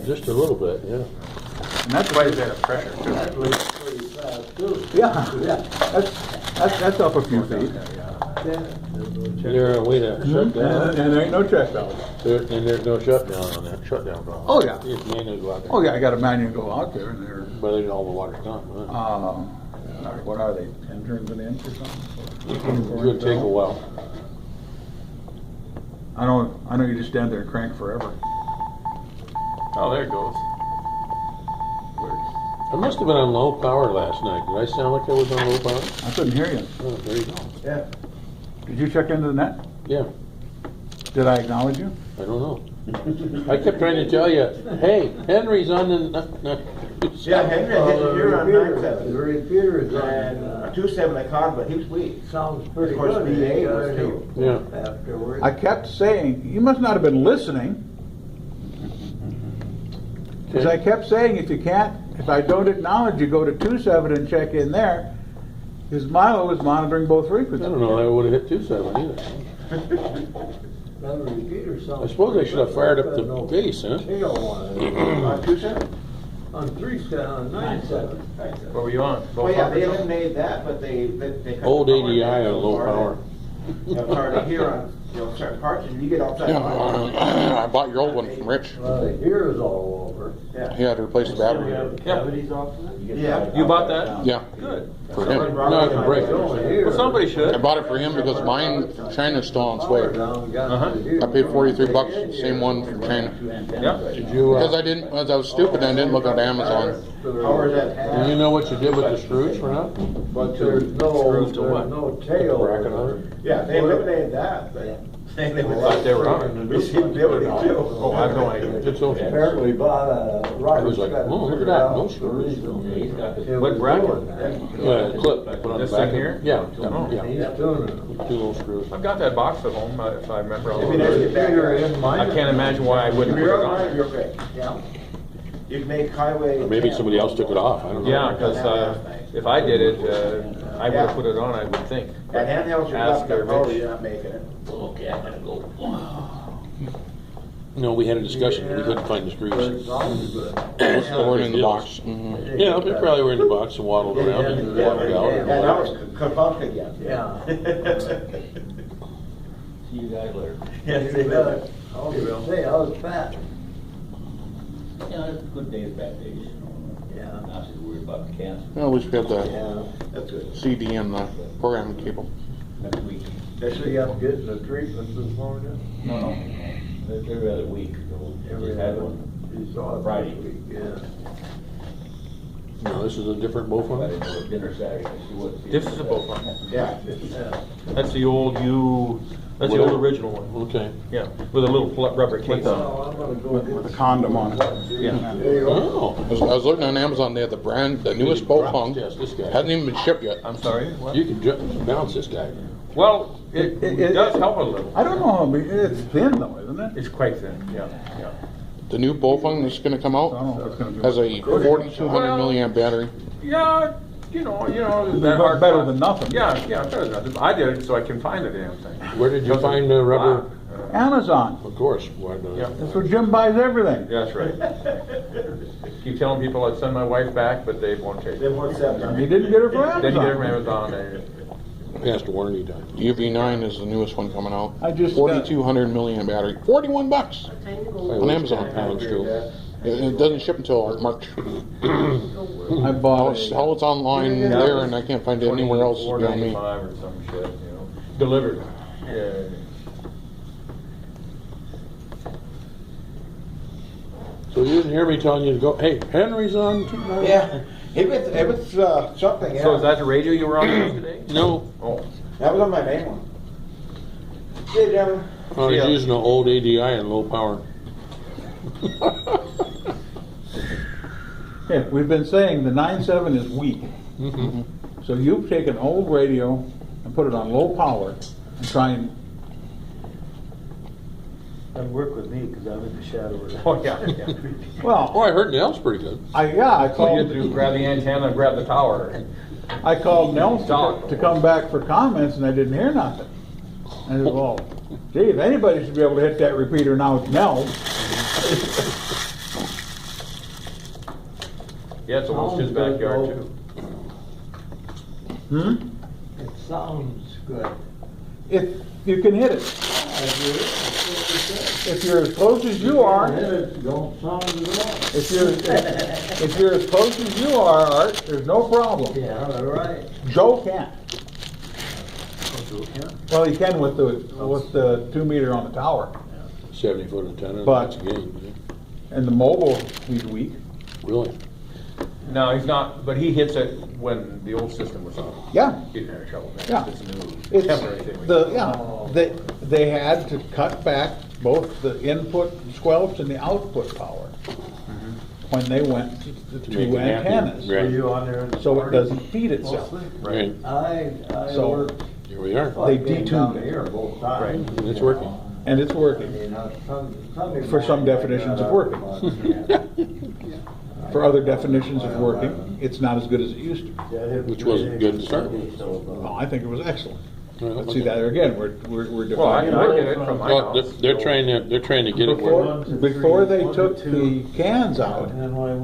Just a little bit, yeah. And that's Quite a bit of pressure. That was pretty fast too. yeah. That's up a few feet. There, wait a shutdown. And there ain't no check valve. And there's no shutdown on that shutdown valve. Oh, yeah. You just manually go out there. Oh yeah, I got a manual go out there and they're, But then all the water's gone. Huh? what are they, 10 turns an inch or something? It's gonna take a while. I know you just stand there and crank forever. Oh, there it goes. I must have been on low power last night. Did I sound like I was on low power? I couldn't hear you. Oh, there you go. Yeah. Did you check into the net? Yeah, Did I acknowledge you? I don't know. I kept trying to tell you, hey, Henry's on the. Yeah, Henry hit the here on 9-7. The repeater is And 2-7 I caught, but he was weak. sounds pretty Of course, good. VA was too. Yeah. Afterwards. I kept saying, you must not have been listening. Because I kept saying, if I don't acknowledge you, go to 2.7 and check in there. Because Milo was monitoring both I frequencies. don't know, I would have hit 2.7 either. That repeater sounds. I suppose I should have fired up the no base, huh? tail on it. On 2-7? On 9-7. What were you on? Well, yeah, they eliminated that, but they cut Old the power ADI down on so low far power. that, hard to hear on, certain parts, and you get outside. Yeah, line. I bought your old one from Rich. Well, the ear's all over. Yeah. He had to replace the battery. Cavities off of it? Yeah. You bought that? Yeah, Good. for him. No, I can break it. Well, somebody I should. bought it for him because mine, China's still on its way. I paid $43, same one from China. Yeah. Did you, Because I was stupid and I didn't look on Amazon. Power that. do you know what you did with the screws for now? But there's Screws to what? no tail. bracket on it? Yeah, they eliminated that, but they I thought they were on it. Receivability too. Oh, I have no idea. It's okay. Apparently bought a I rocket. was like, oh, look at that, no screws. What bracket? Clip I put on the This back. thing here? Yeah, Oh. yeah. He's doing it. 2 little screws. I've got that box at home, if I remember. It'd be nice to get back there. I can't imagine why I wouldn't If put you're it on line, on. you're okay. Yeah. You can make highway. Or maybe somebody else took it off, I don't know. Yeah, because if I did it, I would have put it on, I would think. At handhelds, you're Ask not, their oh, Rich. you're not making it. Okay, I'm gonna go. No, we had a discussion, we couldn't find the screws. Sounds good. They weren't in the box. Mhm. Yeah, they probably were in the box and waddled around and waddled out. And now it's kerfuffed again. Yeah. See you guys later. Yes, they You will. bet. Say, I was fat. Yeah, it's good days, bad days, you know. Yeah. Not too worried about the cancer Well, at least we have the Yeah. That's good. CD and the programming cable. next week. So you have to get the treatment this morning? No, no, every other week. Every Just had other one. You saw it Friday. this week, yeah. No, this is a different both But one? I know dinner Saturday, I see what. This is a boat one. Yeah. Yeah. That's the old that's the old original one. Okay. Yeah, with a little rubber case on Well, I'm gonna go With get a condom on it. Yeah. There you are. Oh. I was looking on Amazon, they had the newest boat hung. Yes, this guy. Hasn't even been shipped yet. I'm sorry, what? You can bounce this guy. Well, it does help a little. I don't know how big, it's thin though, isn't it? It's quite thin, yeah, yeah. The new boat hung that's gonna come I out don't know if it's gonna be. has a 4,200 milliamp battery. Yeah, you know, It'd be that hard. better than nothing. Yeah, better than nothing. I did it so I can find the damn thing. Where did you find the rubber? Amazon. Of course. Why not? Yeah. That's where Jim buys everything. Yeah, that's right. Keep telling people I'd send my wife back, but they won't take They it. won't accept it. He didn't get her from Then you get it Amazon. from Amazon. He has to warn you, Don. UV9 is the newest one coming out. I just, 4,200 milliamp battery. $41 on Amazon. Pounds too. It doesn't ship until March. I bought All it's online there, and I can't find it anywhere else beyond me. $24.95 or some shit, you know, delivered. Yeah. So you didn't hear me telling you to go, hey, Henry's on tonight? Yeah, if it's something, yeah. So is that the radio you were on today? No. Oh, That was on my main one. Yeah, gentlemen. I was Yeah. using an old ADI and low power. Yeah, we've been saying the 9.7 is weak. Mm-hmm. So you've taken old radio and put it on low power and try and, That'd work with me, because I'm in the shadow of that. oh, yeah, yeah. Oh, well, I heard Nell's pretty good. I All you have to called, do is grab the antenna and grab the tower. I called Nels Dog. to come back for comments and I didn't hear nothing. I said, well, gee, if anybody should be able to hit that repeater now, it's Nels. Yeah, it's almost his backyard too. Hmm? It sounds good. If you can hit it. If you're as close as you are, Don't sound good at all. if you're as close as you are, Art, there's no problem. Yeah, right. Joe can't. Well, he can with the 2 meter on the tower, 70-foot antenna, But- that's a game. and the mobile, he's weak. Really? No, he's not, but he hits it when the old system was on. Yeah. He didn't have any trouble with Yeah. that. It's a new It's temporary thing. they had to cut back both the input squelch and the output power when they went to the To make two it happy. antennas, Right. Were you on there? in the so it party? doesn't feed itself. Mostly? Right, I So- worked. here we are, They I've been detuned down it. here both times. and it's working. And it's I working. mean, For some definitions of working. For other definitions of working, it's not as good as it used to. Which wasn't good to start with. Well, I think it was excellent. Well, But see, that again, we're Well, I defining. get it from my Well, house. they're trying to get it where, Before they took the cans out,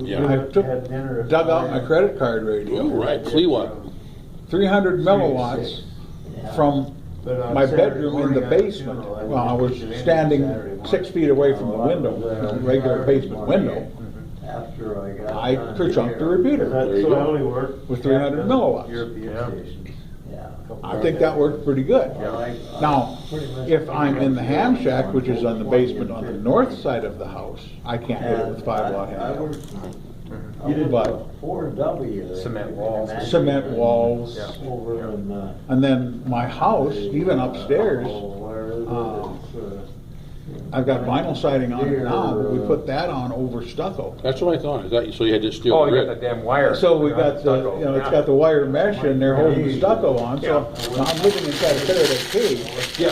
Yeah. I dug out my credit card radio, oh, right, Fleetwood. 300 milliwatts from my bedroom in the basement. Well, I was standing 6 feet away from the window, regular basement window. After I got. I chunked the repeater There you go. with 300 milliwatts. European Yeah. stations. Yeah. I think that worked pretty good. I Now, pretty much if I'm in the ham shack, which is on the basement on the north side of the house, I can't hit it with 5-watt I handheld. worked- You did what? 4W. Cement walls. Cement walls. Yeah. Over in, And then my house, even upstairs, where is it? I've got vinyl siding on it now, but we put that on over stucco. That's what I thought, is that, so you had this steel Oh, you got grid? that damn wire. So we got the, you know, it's got the wire mesh and they're holding the stucco on, so Yeah. now I'm living inside a Faraday cage. Yeah,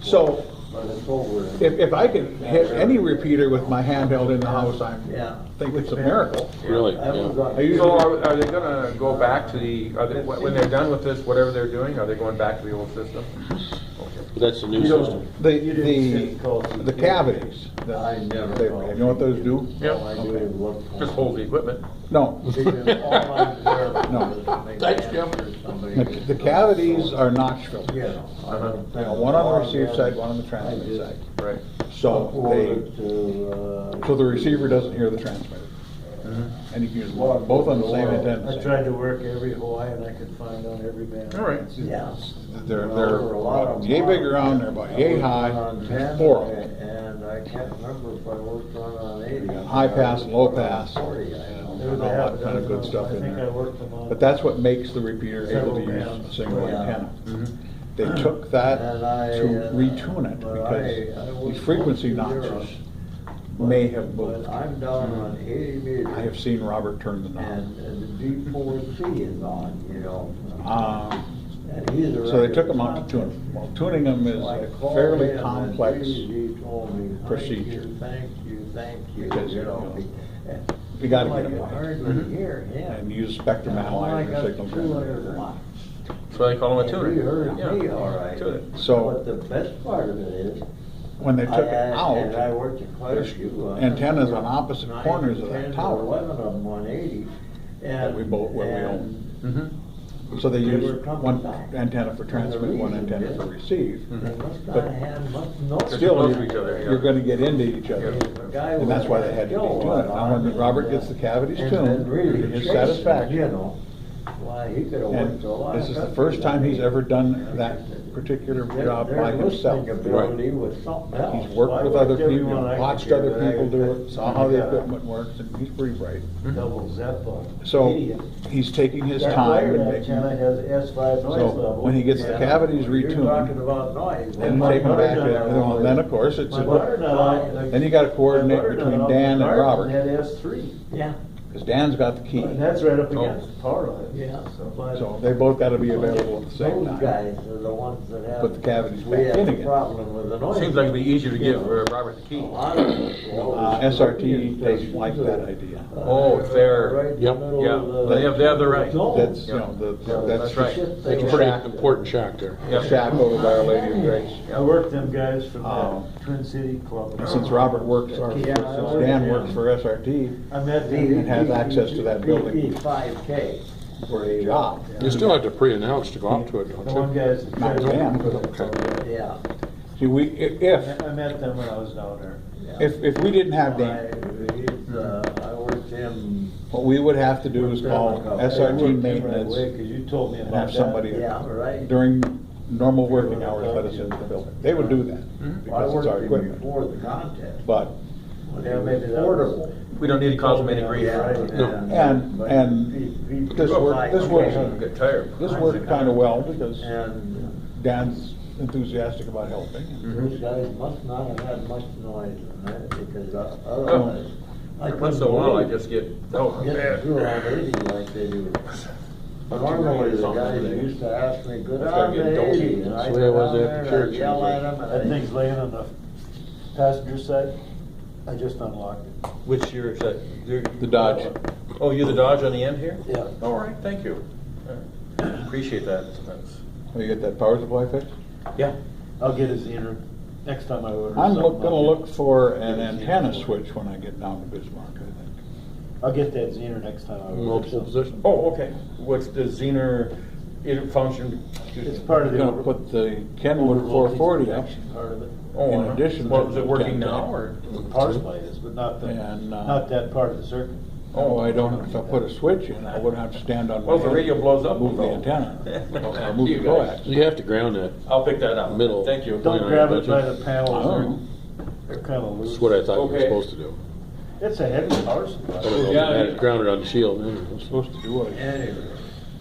So if I can hit any repeater with my handheld in the house, I think it's a miracle. really, yeah. I usually- So are they gonna go back to when they're done with this, whatever they're doing, are they going back to the old system? But that's the new system. The cavities, I never. you know what those do? Yeah. All I do is look for Just hold the equipment. No, Thanks, Jim. the cavities are notch filled. You know, One on the receive side, one on the transmit side. Right. So so the receiver doesn't hear the transmitter. And you can use both on the same I antenna. tried to work every Hawaiian I could find on every band. All right. Yeah. They're about yay big around, they're about yay high, On 10, 4 of them. and I can't remember if I worked on 80. High pass, low pass, 40, and all that kind of good stuff in I think I there. worked them on. But that's what makes the repeater able to use a single antenna. They took that to retune it because these frequency notches may have moved. But I'm down on 80 meters. I have seen Robert turn the knob. And the D4C is on, you know. And he's a So they took them record out to tune company. them. Well, tuning them is So I a called fairly him, and complex. he told me, procedure. Thank you, Because, you you know. know, you gotta Like, get them you right. hardly hear him. And use spectrum Now, I analyzer got signal 200 transmitter. watts. So they call them a And he tuner. heard Yeah. me all right. Tune it. So- But the best part of it is, When they took it and I out, worked at quite a there's few. antennas on opposite 9, corners of that 10, tower 11 of them on 80. And we both- what we and own. Mm-hmm. so they They use were coming one back. antenna for transmit, one antenna for receive. They must But not have much no. They're Still, close to each other, yeah. you're gonna get into each other. And that's why they had to detune it. Now, when Robert gets the cavities tuned, to his satisfaction, You know, why, he could have and worked a lot. this is the first time he's ever done that particular job by himself. Ability was something else. He's worked with other people, Everyone I could watched hear other that I people do could- it, saw how the Yeah. equipment works, and he's pretty bright. Double Zeppo. So Idiot. he's taking his That time wire and antenna making, has S5 noise So, level. when he gets the cavities You're retuned, talking about noise. and take them back to, well, then of course, it's, My butternut, then you gotta coordinate between Dan and Robert. Had S3. Yeah. because Dan's got the key. And that's right up against the power line. Yeah. So they both gotta be available at the same Those time. guys are the ones that have. Put the cavities we back have in a again. problem with the noise. Seems like it'd be easier to give Robert the A key. lot of it, you know, SRT doesn't like that idea. Oh, if they're, right in the Yep. middle yeah, of the- they have the right. That's, Yeah. that's That's right. Shit, It's they- a pretty important shack there. Yeah. shack over by Our Lady of Grace. I worked them guys from Oh. the Twin City Club. Since Robert works, or Yeah, since Dan works for SRT, I met them. and has access to that building BP 5K. for a job. You still have to pre-announce to go up to it, The one don't you? guy's the Not treasurer. Dan. Yeah. See, I met them when I was down there. Yeah. if we didn't have Dan, I worked him. what we would have to do is call SRT maintenance Because you told me and about have that. somebody Yeah, right. during normal working hours let us into the building. They would do that, I because it's worked our him equipment. before the contest. But, Yeah, maybe that Portable. We don't need to cause them any grief. Yeah, and this worked, this worked, Get tired. this worked kind of well, because And Dan's enthusiastic about helping. those guys must not have had much noise in that, because otherwise. I Every once in a while, I couldn't just get, oh, believe it, man. getting through on 80 like they do. Normally, the guys used to ask me, go That's down gotta get to 80, dopey. and That's I'd the way it go was down at there the and I'd church. yell at them. That thing's laying on the passenger side. I just unlocked it. Which year is that? The Dodge. Oh, you're the Dodge on the end here? Yeah. All right, thank you. Appreciate that. That's- Will you get that power supply fixed? Yeah. I'll get a Zener next time I order. I'm something, gonna I'll look get- for an antenna switch when I get down to Bismarck, I think. I'll get that Zener next time I order. Multiple something. positions. Oh, okay. What's the Zener function? It's part of I'm the. gonna put the Kenwood 440 up, Part of it. Oh, in uh-huh. addition Well, to is it the working 10. now, or? The power supply is, but not the, And, not that part of the circuit. oh, I don't, if I put a switch in, I wouldn't have to stand on my Well, if the head, radio blows up, move the we'll know. antenna, or move You the guys. coax. You have to ground that. I'll pick that up. Middle. Thank you. Don't on grab your it by budget. the I panels, don't know. they're kinda loose. That's what I thought you were Okay. supposed to do. It's a heavy power I don't supply. know if you Yeah, had it grounded on the shield. I'm supposed to do what I Anyway.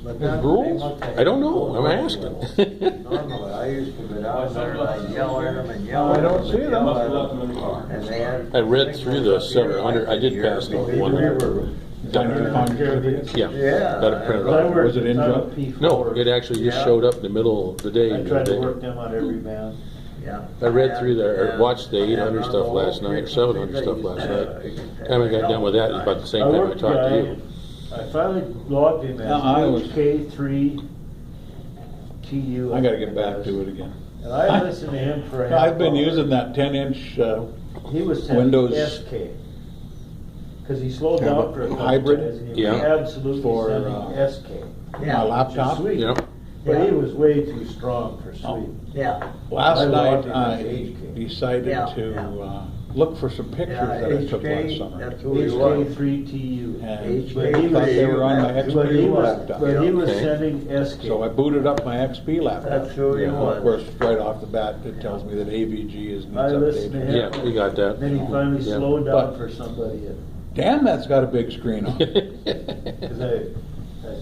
but There's that- rules? they must have- I don't know. I'm asking. Normally, I used to go down there and I'd yell at them and yell I at them. don't see and them. yell at them, and they had- I read through the 700. I did pass the one. Dr. Pond certificate. Yeah. Yeah. Got it printed I out. worked Was it in on a junk? P4. No, it actually just Yeah. showed up in the middle of the day. I tried to work them on every band. Yeah. I read through there, or And- watched the 800 and stuff on last the night, or old 700 stuff frequencies, last night. uh, Time I got done with that, it was about the same time I worked talked to guy- you. I finally logged him Yeah, I was- as HK3 TU. I gotta get back to it again. And I listened to him for a half I've been hour. using that 10-inch, He was sending Windows- SK. Cause he slowed Kind of down for a couple hybrid? times and he Yeah. was absolutely For, sending SK. my Yeah. laptop. Sweet. Yeah. But he was way too strong for Oh. sweet. Yeah. Last I night, logged him as I HK. decided Yeah, to yeah. look for some pictures Yeah, that I took last HK, summer. that's who he was. HK3 TU. And But I he thought was- they were on my But But he XP was, laptop. but he was Okay. sending SK. So I booted up my XP laptop. That's who he And was. of course, right off the bat, it tells me that AVG is needs I listened to updated. him. Yeah, we got that. Then he finally Yeah. slowed down But- for somebody. Damn, that's got a big screen on it.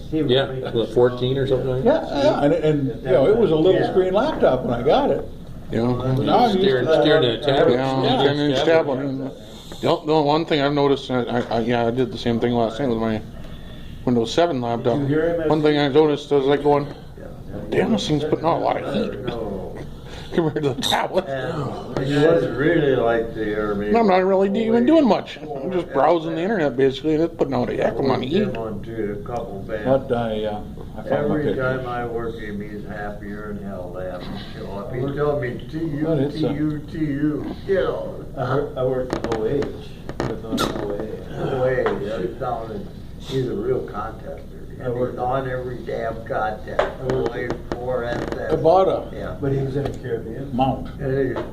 He was Yeah, way too what, 14 or something like that? Yeah, and, you know, it was a little Yeah. screen laptop when I got it. You know, Now I'm used to Steering, that. steering at a tablet. yeah, 10-inch tablet. The one thing I've noticed, I did the same thing last night with my Windows 7 laptop. Did you hear him at- One thing I noticed was like going, damn, this thing's putting out a lot of heat No. compared to the tablet. And he was really like the Army. And I'm not really even doing much. I'm just browsing the internet basically, and it's putting out a heck of a lot of heat. Him onto a couple bands. But I found my Every time pictures. I work him, he's happier than hell to have him show up. He's telling me, TU, But it's a- TU, you know. I worked in OH, with on OA. No way, that's down in- he's a real contester. I worked- He's on every damn contest. Only four I bought a Yeah. But he was in the Caribbean. mount,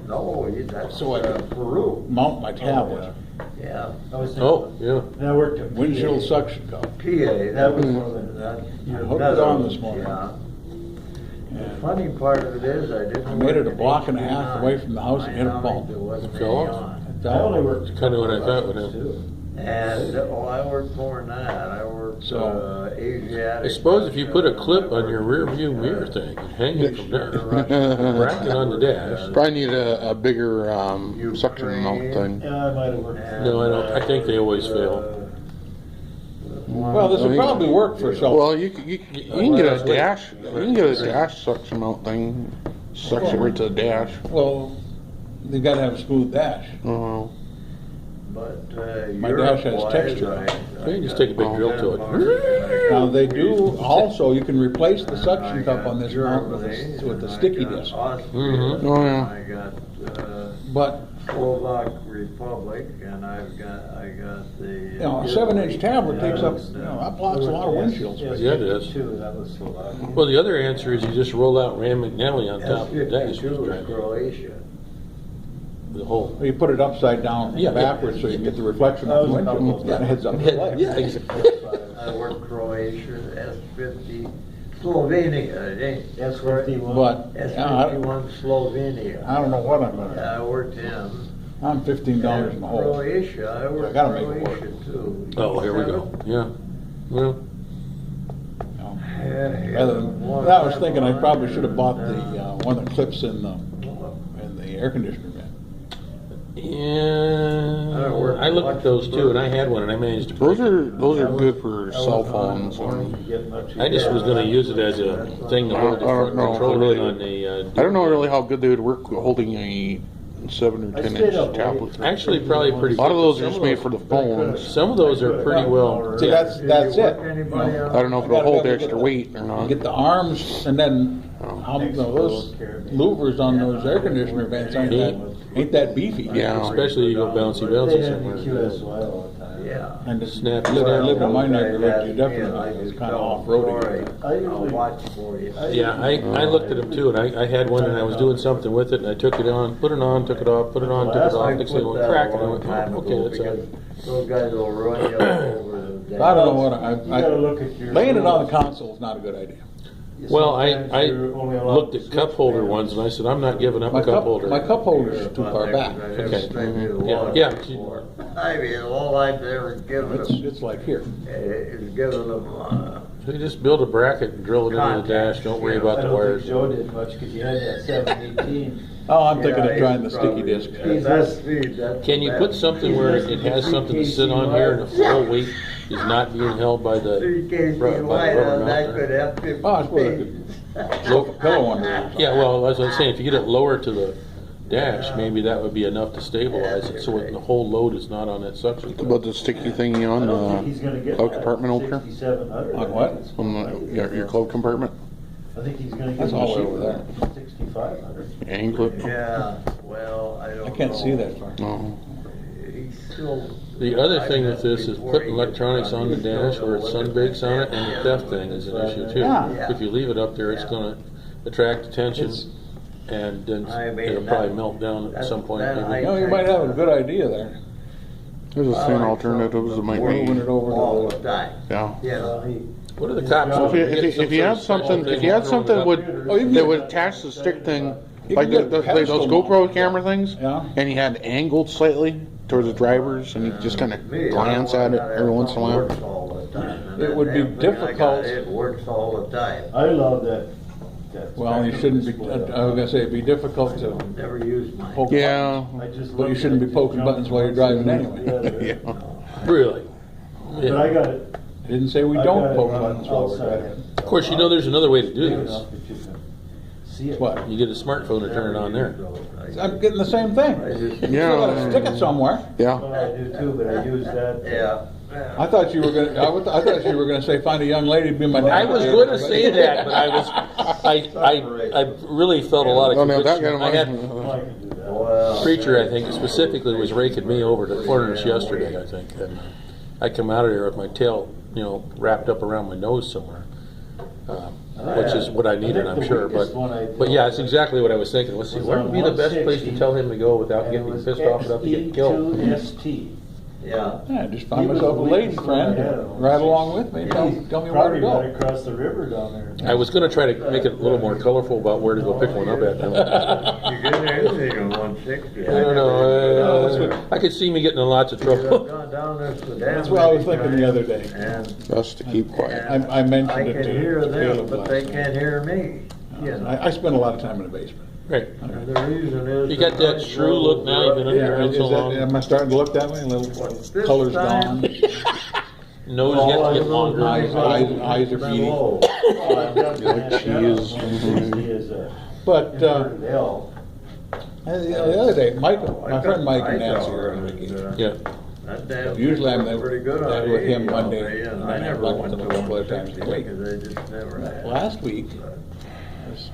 No, that's So I could- Peru. mount my tablet, Yeah. I was Oh, yeah. And I worked at windshield PA. suction cup. PA, that was more than I that. hooked it on this morning. Yeah. The And funny part of it is, I didn't. I made it a work block and a in half 89. away from the house and hit a My ball. knowledge, there wasn't Fell any off? on. I only worked. Kinda what I thought with him. too. And, I worked more than that. I worked, So- Asiatic. I suppose if you put a clip on your rear view mirror thing, and hang it from there, rack it on the dash. Probably need a bigger suction mount thing. Yeah, I might have worked. No, I don't. I think they always fail. Well, this would probably work for self. Well, you can get a dash. You can get a dash suction mount thing. Sucks it right to the dash. Well, you gotta have a smooth dash. But, My dash has texture. You can just take a big drill to it. Now, they do, also, you can replace the suction cup on this mount with a sticky disc. Mhm. Oh, yeah. I got, But, Slovak Republic, and I got the. you know, a 7-inch tablet takes up, you know, that blocks a lot of windshield space. Yeah, it is. That was Slovakia. Well, the other answer is you just roll out Rand McNally on top of the dash. S52 is Croatia. The whole. You put it upside down Yeah. backwards so you can get the reflection of the windshield. Yeah, heads up display. Yeah, exactly. I worked Croatia, S50, Slovenia, it ain't. S51. But, S51 Slovenia. I don't know what I'm gonna, I worked him. I'm $15 in the hole. Croatia, I worked gotta make it work. Croatia too. Oh, here we go. Yeah. Well, Rather than, I was thinking I probably should have bought the, one that clips in the air conditioner vent. yeah. I looked at those too, and I had one, and I managed to. Those are good for cell phones. I just was going to use it as a thing to hold the front No, control really. on the. I don't know really how good they would work holding a 7 or 10-inch tablet. Actually, probably pretty. A lot of good. those are Some just of made those- for the phones. Some of those are pretty well. See, Yeah. that's it. Anybody else? I don't know if it'll hold extra weight or not. Get the arms, and then, those louvers on those air conditioner vents ain't that beefy. Yeah. Especially you go bouncy They bouncy had the somewhere. QSY all the time. Yeah. And just Snap. live in my neighborhood, you definitely, it's kind of off-roading. I'll watch for you. Yeah, I looked at them too, and I had one, and I was doing something with it, and I took it on, put it on, took it off, put it on, took it off. Next thing it went crack, and I went, oh, okay, that's all. Those guys will run you over the. I don't know what, You gotta look at your. laying it on the console is not a good idea. Well, I Sometimes you're only allowed looked at to cup switch holder bands. ones, and I said, I'm not giving up My a cup cup holder. holder's too far back. Okay. Yeah, Yeah. I mean, all I've ever given them It's like here. is given them, So you just build a bracket and drill it into the dash, don't worry about I the don't wires. think Joe did much, cause you had that 718. Oh, I'm thinking of trying the sticky disc. Can you put something where it has something to sit on here and the full weight is not being held by the rubber mount there? Oh, I suppose I could Low- pillow under it. Yeah, well, as I was saying, if you get it lower to the dash, maybe that would be enough to stabilize it, so the whole load is not on that suction. About the sticky thingy on I don't think he's the gonna get cloud that compartment over here? 6,700. On what? On your cloud compartment? I think he's gonna get. That's all the way a over there. 6,500. Angle clip? Yeah, well, I don't know. I can't see that far. No. He's still. The other thing with this is putting electronics on the dash where it's sunbakes on it, and the theft thing is an issue too. Yeah. If you leave it up there, it's gonna attract attention, It's- and then I mean, it'll probably that- melt down at some point. that maybe. I- You know, you might have a good idea there. There's a thin alternatives that might Moving be, it over All to the time. yeah. Yeah. What are the cops? So doing? if you had something, if you had something that would, that would attach the stick thing, You like can get a those pedestal GoPro mount. camera things, Yeah. and you had angled slightly towards the drivers, and you just kind of glance at it every once in a while. Works all the time. And It would be everything I got, difficult. It works all the time. I love that. Well, you shouldn't be, I was gonna say, it'd be difficult to Never used mine. poke Yeah. buttons. But you shouldn't be poking buttons while you're driving anyway. Yeah. Really? But Yeah. I got it. I didn't say we I don't got it poke running buttons while we're outside. driving. Of course, you know there's another way to do Big this. enough that you can see it. What? You get a smartphone and turn it on there. I'm getting the same thing. You still gotta stick it somewhere. Yeah. Well, I do too, but I use that. Yeah. I thought you were gonna, I thought you were gonna say, find a young lady to be my neighbor. I was going to say that, but I really felt a lot of Don't have that conviction. kind I of had money. I can do that. Well. preacher, I think, specifically was raking me over to furnace yesterday, I think. And I come out of there with my tail, wrapped up around my nose somewhere, which is what I needed, I'm sure. But yeah, it's exactly what I was thinking. Let's see, where would be the best place to tell him to go without And it getting was pissed off enough to get killed? XE2ST. Yeah. Yeah, just find myself a lady friend, ride along with me, tell me where to Probably right go. across the river down there. I was going to try to make it a little more colorful about where to go pick one up at now. You get anything on 160. I don't know. I could see me getting in lots of trouble. That's what I was thinking the other day. And Best to keep quiet. I mentioned I it can to hear them, Caleb but last they night. can't hear me. You know. I spend a lot of time in the basement. Right. And the reason is. You got that shrew look now, you've been in there Is so that, long. am I starting to look that way? A little This color's time- gone. nose gets to get longer. Eyes are beady. But, the other day, Michael, my friend Mike and Nancy were on vacation. Yeah. That damn Usually I'm people were pretty good there on with him 80 all Monday, day, and and I then never I've went left to a couple one of times a week. because they just never had. Last week,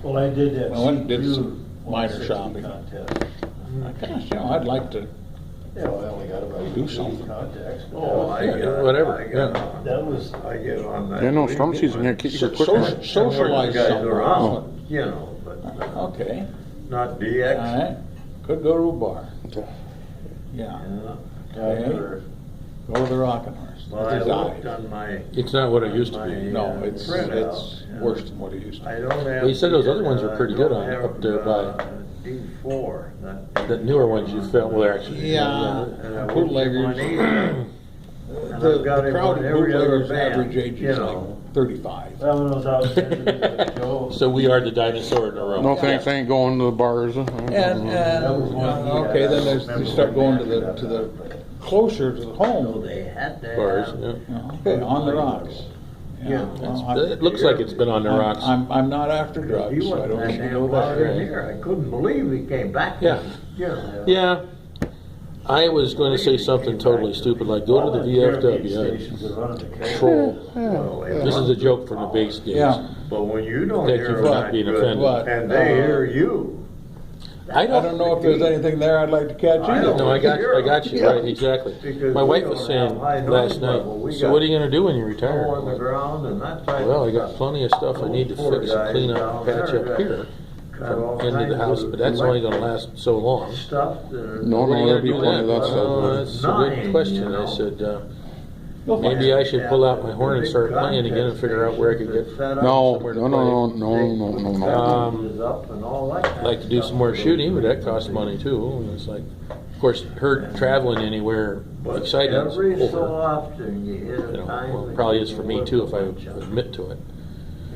Well, I did that. I went and did CPU some minor 160 shopping. contest. I'd like to Yeah, well, I only got about Do 80 something. contacts. Oh, I Yeah, got, whatever, I got yeah. on. That was, I get on that. Yeah, no, week, storm season, but yeah, keep you So- quicker. socialize guys somewhere. around, you know, but Okay, not all DX. right. Could go to a bar. Yeah. Yeah. Okay. Go to the Rockin' Horse. Well, I It's looked dive. on my. It's not what it used to my, be. No, it's printout, and worse than what it used to I be. don't have. Well, you said those the, other ones were pretty I good don't on- have, up there by- D4. The newer ones you felt, well, they're actually. Yeah. And I worked Bootleggers. on 80. And The I've got the it crowd on of every other bootleggers band, average age you is know. like 35. that one was out there. Joe. So we are the dinosaur in the room. No thanks, I ain't going to the bars. And, That was one he had. okay, then I you remember start going to when the closer to the So home. they had to Bars, have. yeah. Okay, on the rocks. Yeah, well, It looks like it's been on the rocks. I'm not after drugs, He so I wasn't don't that need to damn go loud in there. here. I couldn't believe he came back. Yeah. You know. Yeah. I was going to say something totally stupid, like go to the VFW. Troll. Well, they This is want a joke from the base days. Yeah. But when you don't Thank you hear for them not that being good, offended. and they hear you. I I don't know if there's anything there I'd like to catch I either. don't No, I got you, Yeah. right, exactly. Because My we wife don't was have saying high noise last night, level. We so got what are you going to do when you retire? Snow on the ground and that type Well, I of got stuff. plenty of stuff I need to Poor fix and guys clean up down and patch there up here got from all end of the kinds house, of but that's only going to last so long. Stuff that are. No, What are you there'll going be to do plenty then? of that stuff. Well, that's a good Nine, question. you know. I said, You'll find maybe it. I should pull out my horn and start playing again and figure out where I could get. No, somewhere to no, no, no, no, no, no, Um, like to do some more shooting, but that costs money too. And it's like, of course, her traveling anywhere exciting is Every so over. often you hit You a know, time. well, that probably you is for can me work too a if I bunch of admit to it.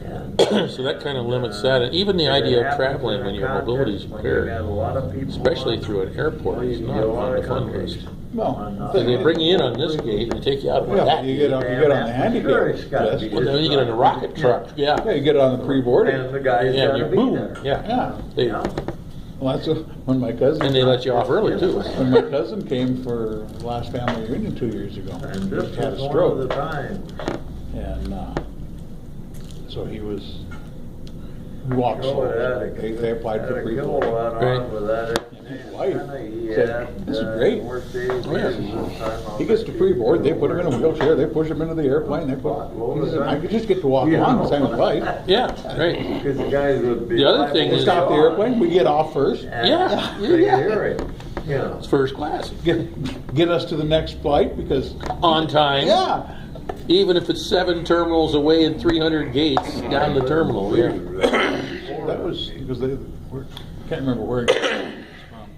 And, So that kind of limits that, and even the idea of traveling when your mobility is impaired, especially through an airport, is not on the fun list. Well, Because they bring you in on this gate and they take you out on yeah, that you gate. get on the handicap list. Well, then you get on a rocket truck, Yeah, yeah. you get on the pre-boarding. And the guys Yeah, gotta you be boom, there. yeah. Yeah, They, well, that's when my cousin. and they let you off early too. When my cousin came for the last family reunion 2 years ago, And he this just had a was one of the stroke, times. and so he walked Oh, slow. They applied for Had a pre-boarding. kilowatt on Right. with that. His wife He said, had, "This is great." worked days Oh, yeah. this time on He gets to pre-board, they put him in a wheelchair, they push him into the airplane, he said, I could just get to walk on, same as life. Yeah, right. Because the guys would be. The other thing We is- stop the airplane, we get off first, Yeah, They yeah. hear it, you know. It's first class. get us to the next flight, because, On time. yeah. Even if it's 7 terminals away and 300 gates down the terminal, yeah. That was, because can't remember where he came from.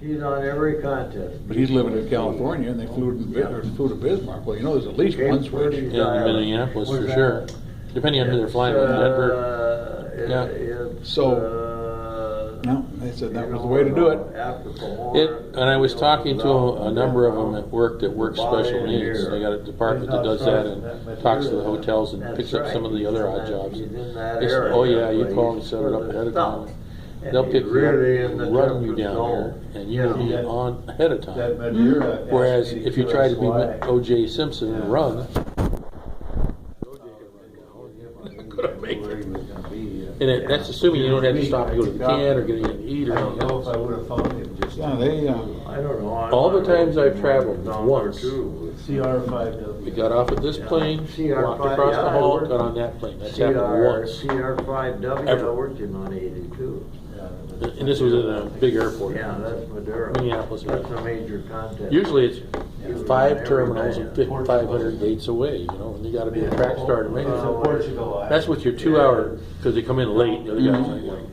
He's on every contest. But he's living in California, and they flew to Bismarck. Well, you know, there's at least one switch. Yeah, in Minneapolis for sure. Depending on who they're flying with, Denver. Yeah. No, they said that was the way to do it. And I was talking to a number of them at work that work special needs. They got a department that does that and talks to the hotels and picks up some of the other odd jobs. They said, oh yeah, you call and set it up ahead of time. They'll pick you up, run you down there, and you'll be on ahead of time. Whereas if you try to be O.J. Simpson and run, couldn't make it. And that's assuming you don't have to stop and go to the can or get anything to eat or anything else. Yeah, they, I don't know. All the times I've traveled, once. CR5W. We got off at this plane, walked across the hall, got on that plane. That's happened once. CR5W, I Ever. worked in on 82. And this was in a big airport. Yeah, that's Maduro. Minneapolis. That's a major contest. Usually it's 5 terminals and 500 gates away, you know, and you gotta be a track star to make it. That's with your 2 hour, because they come in late, the other guys ain't late.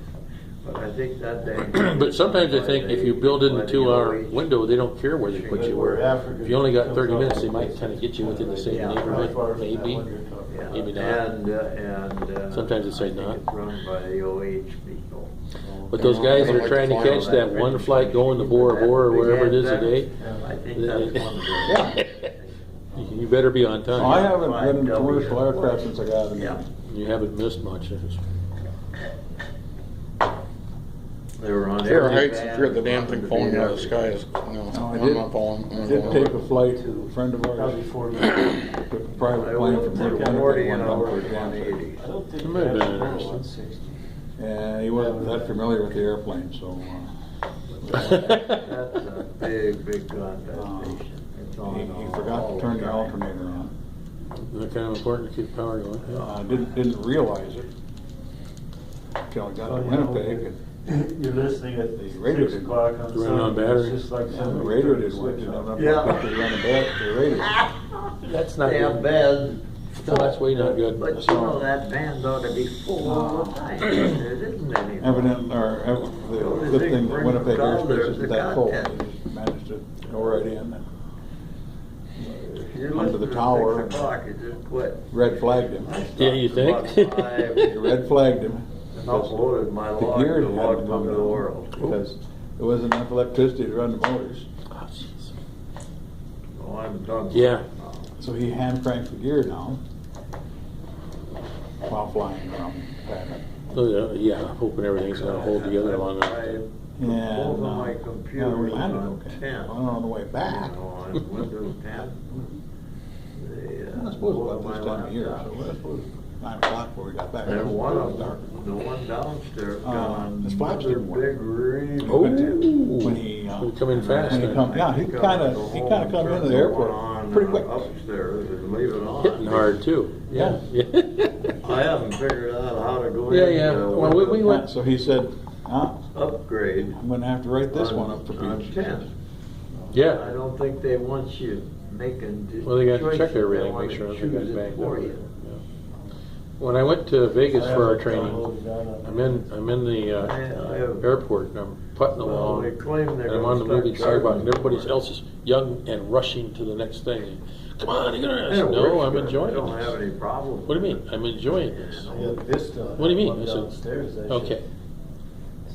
But I think that day. But sometimes I think if you build in the 2 hour window, they don't care where they put you. Where if you only got 30 minutes, they might kind of get you within the same neighborhood, maybe. Yeah. Maybe not. And Sometimes they say not. It's run by the OH people. But those guys that are trying to catch that one flight going to Bora Bora or wherever it is a day, I think that's one of the. you You better be on time. I haven't been in commercial aircraft since I got in. Yeah. You haven't missed much. They were on Fear of every heights, band, fear of the damn thing wanted to falling be out of the everywhere. sky is, no, No, I I'm did- not falling. I did take a flight, a friend of ours, took a private plane from here to Took 40 Winnipeg, an went down hour for a to jam session. 180. I don't think It might have been that's interesting. 160. And he wasn't that familiar with the airplane, so, That's a big contest station. It's on he all forgot to turn the time. alternator on. They're kind of important to keep the power going. Yeah. Didn't realize it until I got to Winnipeg, and You're listening at The radio 6 didn't o'clock on Running on Sunday, battery. it's just like the somebody radio turned the didn't work, switch didn't have off. enough Yeah. to run the radio. That's not Damn good. bed. No, that's way not good. But you know, that band ought to be full all the time. There isn't any. Evident, the good thing that Winnipeg airspace isn't that full, they just managed to go right in and You're under the listening tower at 6 o'clock, you just quit. red flagged him. Yeah, you think? About 5 They red flagged him. and uploaded my The log, gears the had to logbook come of the down world. because there wasn't enough electricity to run the motors. Oh, jeez. Oh, I'm done. Yeah. So he hand cranked the gear down while flying around Pattern. Oh, yeah, hoping everything's gonna hold together long enough. And Both of my we computers landed on okay. 10. Well, on the way back, You know, on Windows 10. I suppose about this time of year, so I suppose 9 o'clock before we got back. And one It was of dark. them, the one downstairs, got on his flaps another didn't work. big ream. Oh, When he we come in fast. when he huh? come, yeah, he kind of come into the airport pretty quick. Upstairs and leave it on. Hitting hard too. Yeah. Yeah. I haven't figured out how to go Yeah, in. yeah. Well, we went. So he said, Upgrade I'm gonna have to write this one up for on Beach. 10. I Yeah. don't think they want you making Well, they got to check choices. They everything, want make sure to everything choose got it banged up. for you. Yeah. When I went to Vegas for our training, I'm in the I have, airport and I'm putting well, along. they claim they're And I'm gonna on the start moving sidewalk, charging. and everybody else is young and rushing to the next thing. And, come on, you're gonna. I It said, no, works I'm good. enjoying I don't have this. any problem. What do you mean? I'm enjoying this. I got Vista. What do you mean? One I said, downstairs, I should- Okay.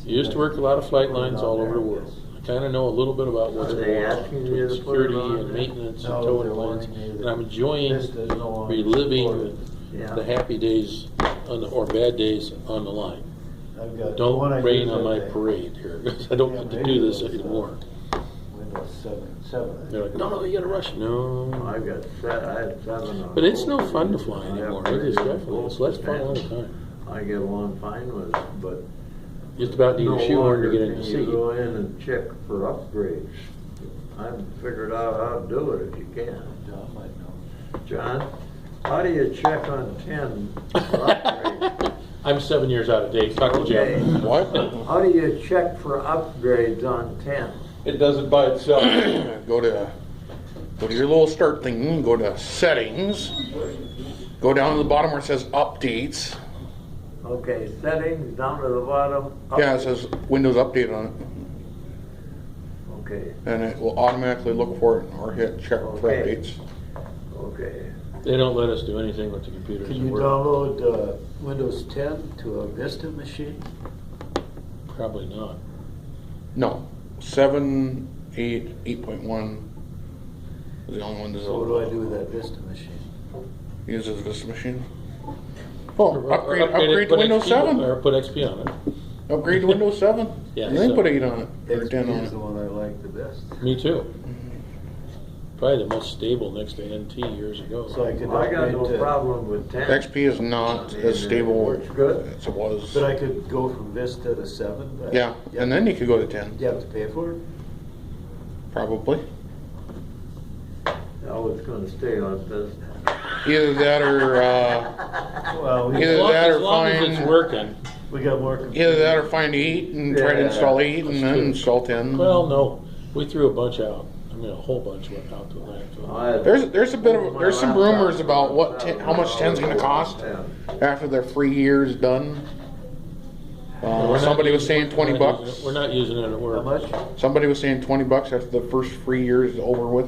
You used to work a lot of flight lines all over the world. I kind of know a little bit about what's Are they going on asking you with to put it security on and there? maintenance and No, towing they're lines, wanting you to- and I'm enjoying Vista's no longer reliving supported. Yeah. the happy days or bad days on the line. I've got the one I Don't rain use on at my the parade here, because I don't Yeah, get to maybe do this it was, anymore. Windows 7. They're like, no, you gotta rush. No. I had 7 on. But it's no both. fun to fly I anymore. have It is both definitely. It's less fun all the 10. time. I get along fine with it, but Just about need no a shoehorn to longer get in can to you see. go in and check for upgrades. I haven't figured out how to do it if you can. John might know. John, how do you check on 10 for upgrades? I'm 7 years out of date. Talk to Okay. Jeff. What? How do you check for upgrades on 10? It does it by itself. Go to your little start thing, go to settings, go down to the bottom where it says updates. Okay, settings down to the bottom. Yeah, it says Windows Update on it, Okay, and it will automatically look for it or hit check for Okay. updates. okay. They don't let us do anything with the computers. Can you download Windows 10 to a Vista machine? Probably not. No, 7, 8, 8.1 is the only one that's So what do I do with that Vista machine? uses this machine. Oh, Or upgrade to put Windows XP 7. Or put XP on it. Upgrade to Windows 7. Yeah, And then so- put 8 on it, or 10 on XP is it. the one I like the best. Me too. Probably the most stable next to NT years ago. So I could I got no upgrade to, problem with 10. XP is not as stable Works good. as it was. but I could go from Vista to 7? but- Yeah, and then you could go to 10, You have to pay for it? probably. I was gonna stay on this. Either that or, Well, Either that or as long as find- it's working. we got more computers. either that or find 8 and try to Yeah, install 8 and that's then true. install 10. Well, no, we threw a bunch out. I mean, a whole bunch went out to landfill. There's some rumors about how much 10's gonna cost after their free year's done. We're not Somebody was using- saying 20 we're not bucks. using it- We're not using it at How work. much? Somebody was saying 20 bucks after the first free year is over with.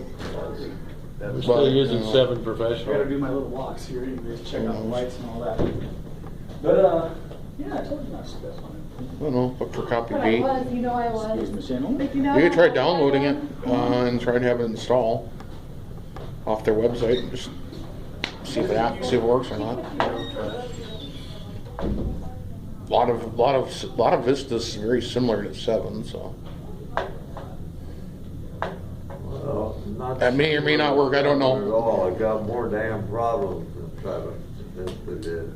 We're still But, using you know. 7 I gotta professional. do my little walks here, anyways, check out the lights and all that. But, yeah, I told you not to stress on it. I don't know, look for copy But I B. was, you know I was. Excuse me, Shannon. Like, you know, You could try I- downloading it and try to have it install. off their website and just see if it works or not. A lot of Vista's very similar to 7, so Well, not that may or may not work. I don't know. At all, it got more damn problems than 7. Vista did.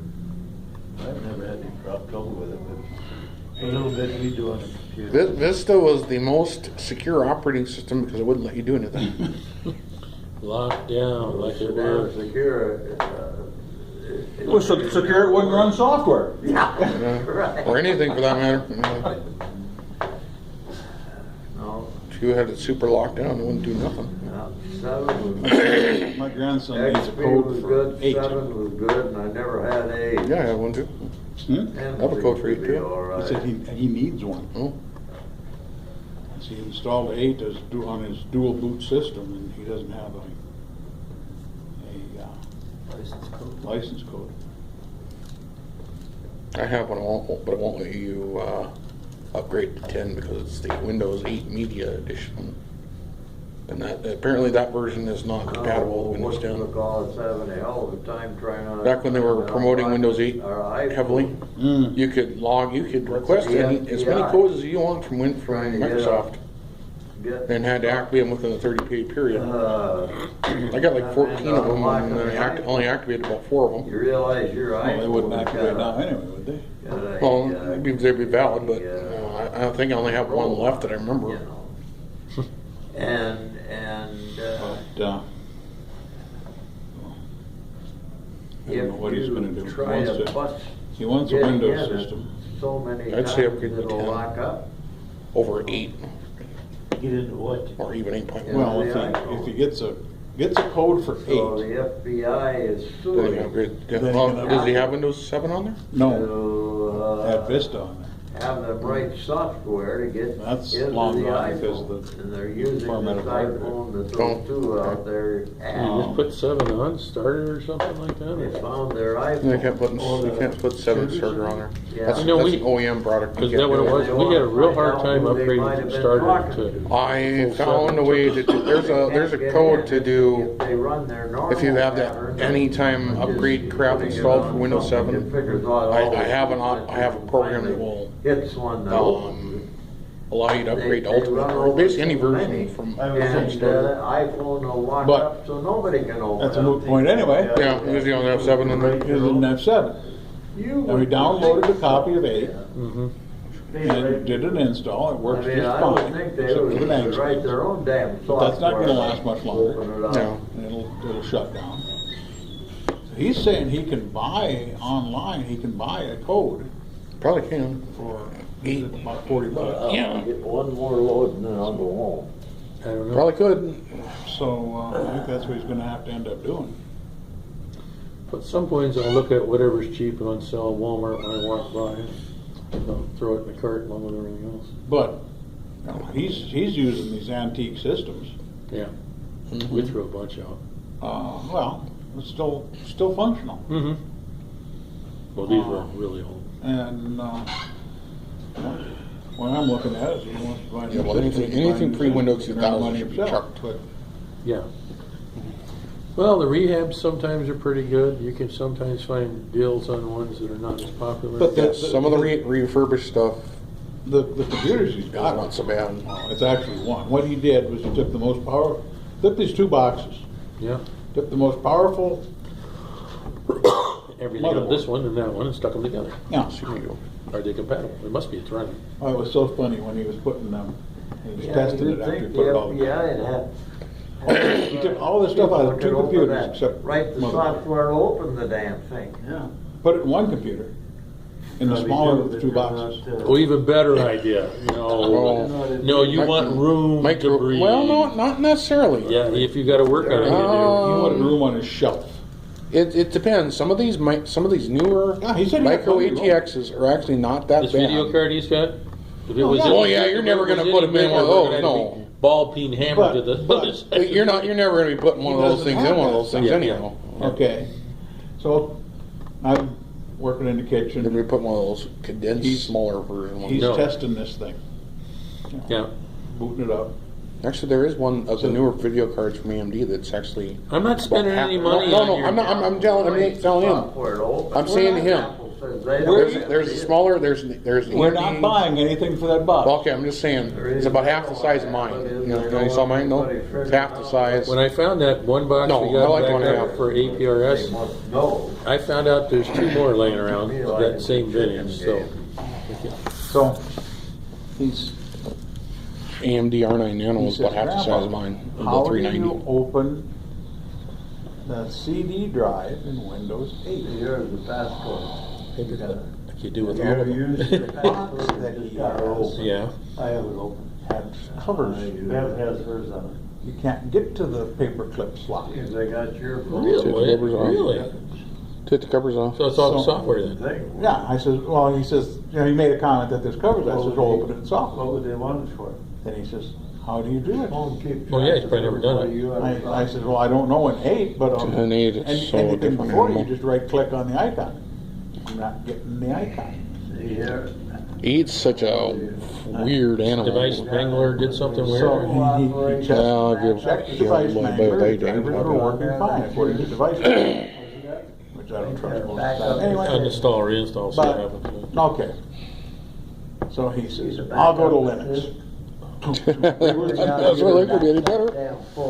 I've never had any trouble with it, but a little bit we do on the computer. Vista was the most secure operating system because it wouldn't let you do anything. Locked down like It's it damn was. secure. It was so secure it wouldn't run software. Yeah, right. Or anything for that matter. No, If you had it super locked down, it wouldn't do nothing. no, 7 was. My grandson needs a XP code was for good, 8. 7 was good, and I never had 8. Yeah, I have one too. Hmm? 10 I have a code for 8 seemed to be too. all right. He said he needs one. Oh, So he installed 8 on his dual boot system, and he doesn't have a license code. I have one, but it won't let you upgrade to 10 because it's the Windows 8 Media Edition. And that apparently that version is not compatible with Windows 10. Look, all it's having a hell of a time trying to. Back when they were promoting Windows 8 heavily, you could request as many codes as you want from Microsoft, and had to activate them within a 30-day period. I got like 14 of them, and then I only activated about 4 of them. You realize your Well, iPhone. they wouldn't activate now anyway, would they? Well, they'd be valid, but I think I only have one left that I remember. And But, I don't know what he's gonna do. He wants a Windows system. So many I'd say times upgrade to it'll 10. lock up. Over 8, Get into what? or even 8.1. Well, if he gets a code for 8, So the FBI is Then he suing him upgrade. Then he Well, can does he have Windows 7 on there? no, to had Vista on there. have them write software to get That's into the long gone because iPhone. And they're using format this of hardware. iPhone that Oh, those two out there You have. just put 7 on, starter or something like that? They or- found their You can't iPhone. put 7 starter on there. Yeah. That's, You know, that's we- an OEM product. You Is can't that what do it was? We had a real hard time upgrading from starter to. I found a way to do, there's a code to do, If they run their normal if you have that pattern, anytime upgrade crap installed for Windows 7, I have a program that will Hits one though. allow you to upgrade to Ultimate, or basically any version from And starter. iPhone will lock But up so nobody can open it. That's a moot point anyway. Yeah, because you only have 7 in there. He doesn't have 7. You Now, we would downloaded a think- copy of 8 Mm-hmm. and did an install. It I works mean, just I would fine. think they except would for the names. write their own damn But software. that's not gonna last much longer. Open it up. No. And it'll shut down. So he's saying he can buy online, he can buy a code Probably can. for about $40. Yeah, Get one more load and then I'll go home. I don't know. probably could. So I think that's what he's gonna have to end up doing. At some points, I'll look at whatever's cheap on sale at Walmart when I walk by. I'll throw it in the cart along with everything else. But you know, he's using these antique systems. Yeah, we threw a bunch out. Well, it's still functional. Mm-hmm. Well, these were really old. And what I'm looking at is he wants to buy a Yeah, well, new system, anything buy a new pre-Windows system, 2000 money should be himself. chucked. But Yeah. Well, the rehabs sometimes are pretty good. You can sometimes find deals on ones that are not as popular. But Yeah, some of the refurbished stuff the computers he's is got, not so bad. it's actually one. What he did was he took the most took these 2 boxes, Yeah. took the most powerful, Everything on this one and that one and stuck them together. yeah. Are they compatible? It must be, it's running. Oh, it was so funny when he was putting them, he was Yeah, testing you'd it after he think put it the all. FBI would have. He took all the stuff out of 2 People could open computers that, except write the motherboard. software to open the damn thing. Yeah. Put it in one computer, in the smaller of the 2 boxes. Oh, even better idea. No, you want room to breathe. Well, not necessarily. Yeah, if you got to work on it, you He wanted room on his shelf. It depends. Some of these newer Yeah, he said he had micro plenty of room. ATXs are actually not that do. This bad. video card he's got. If it Oh, was yeah. any Oh, yeah, bigger, you're never if it gonna was put any him in bigger, one of we're those, gonna have to no. be Ball peen hammer to the. but- You're never going to be putting one of He those doesn't things have in one of that. those things Yeah, anyhow. Okay, so I'm working in the You're kitchen. going to be putting one of those condensed, He's- smaller version ones. He's No. testing this thing, Yeah. booting it up. Actually, there is one of the newer video cards from AMD that's actually. I'm not spending any money No, on no, your- I'm not. I'm telling him. I'm saying to him. There's a smaller. There's We're not buying anything for that box. Well, okay, I'm just saying, it's about half the size of mine. You saw mine? No? It's half the size. When I found that one box No, we I got like back one and a up half. for APRS, No. I found out there's 2 more laying around of that same vintage, so. So, he's, AMD R9 Nano he is says, about half the size of mine. how About do you 390. open the CD drive in Windows 8? Here's the passcode. Maybe that, like you do with all You of ever used them. the Box passcode? that he Just got has. open. Yeah. I have it open. Had covers. Bev has hers on You can't get to the paperclip slot. If they got your phone. Take the Really? covers off. Really? Take the covers off. So it's all the So- software then? Thing. Yeah, I says, well, he says, he made a comment that there's covers. I says, well, open it in software. What would they want it for? Then he says, how do you do it? Phone keeps Well, yeah, he's track probably of never done it. everybody you ever I said, well, I don't know in 8, but In 8, it's so anything different before, you animal. just right click on the icon. I'm not getting the icon. See here. 8's such a weird animal. Device Wrangler did something weird? So he checked, Well, I'll give- checked the give device a little bit manual, of the age, drivers I'll were do it. working fine according to device manual, which I don't trust most of the time. Anyway, Uninstall, reinstall, see what but, happens. okay. So he says, I'll go to Linux. That's where they could be any better. Damn full.